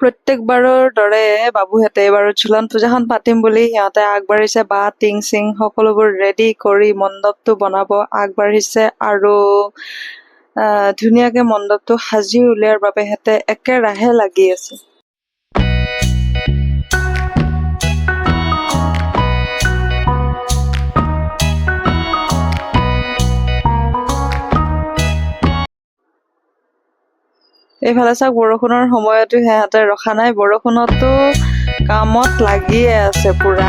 প্ৰত্যেকবাৰৰ দৰে বাবুহঁতে এইবাৰো ঝুলন পূজাখন পাতিম বুলি সিহঁতে আগবাঢ়িছে। বাঁহ টিং চিং সকলোবোৰ ৰেডি কৰি মণ্ডপটো বনাব আগবাঢ়িছে আৰু ধুনীয়াকে মণ্ডপটো সাজি উলিয়াৰ বাবে সিহঁতে একেৰাহে লাগি আছে। এইফালে চাওক, বৰষুণৰ সময়তো সিহঁতে ৰখা নাই, বৰষুণতো কামত লাগিয়ে আছে পুৰা।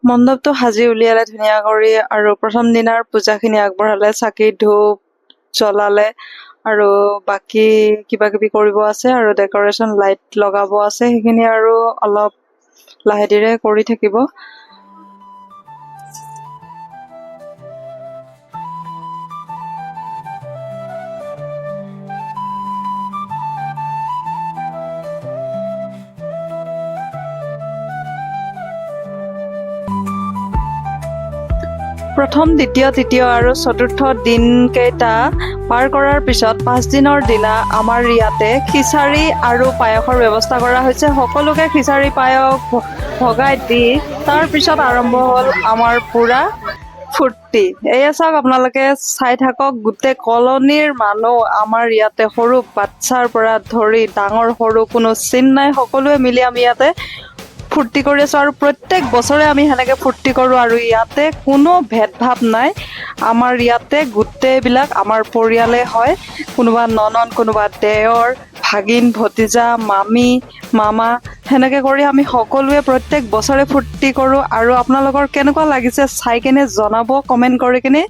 মণ্ডপটো সাজি উলিয়ালে ধুনীয়া কৰি আৰু প্ৰথম দিনাৰ পূজাখিনি আগবঢ়ালে, চাকি ধূপ জ্বলালে আৰু বাকী কিবা কিবি কৰিব আছে আৰু ডেকৰেশ্যন লাইট লগাব আছে, সেইখিনি আৰু অলপ লাহে ধীৰে কৰি থাকিব। প্ৰথম, দ্বিতীয়, তৃতীয় আৰু চতুৰ্থ দিনকেইটা পাৰ কৰাৰ পিছত 5 দিনৰ দিনা আমাৰ ইয়াতে খিচাৰী আৰু পায়সৰ ব্যৱস্থা কৰা হৈছে। সকলোকে খিচাৰী পায়স ভগাই দি তাৰ পিছত আৰম্ভ হ'ল আমাৰ পুৰা ফূৰ্তি। এয়া চাওক, আপোনালোকে চাই থাকক, গোটেই কলনীৰ মানুহ আমাৰ ইয়াতে, সৰু বাচ্ছাৰ পৰা ধৰি ডাঙৰ সৰু কোনো চিন নাই, সকলোৱে মিলি আমি ইয়াতে ফূৰ্তি কৰি আছো আৰু প্ৰত্যেক বছৰে আমি সেনেকে ফূৰ্তি কৰোঁ আৰু ইয়াতে কোনো ভেদভাৱ নাই। আমাৰ ইয়াতে গোটেইবিলাক আমাৰ পৰিয়ালে হয়, কোনোবা ননন, কোনোবা দেওৰ, ভাগিন, ভতিজা, মামী, মামা, সেনেকে কৰি আমি সকলোৱে প্ৰত্যেক বছৰে ফূৰ্তি কৰোঁ। আৰু আপোনালোকৰ কেনেকুৱা লাগিছে চাই কেনে জনাব কমেণ্ট কৰি কিনে।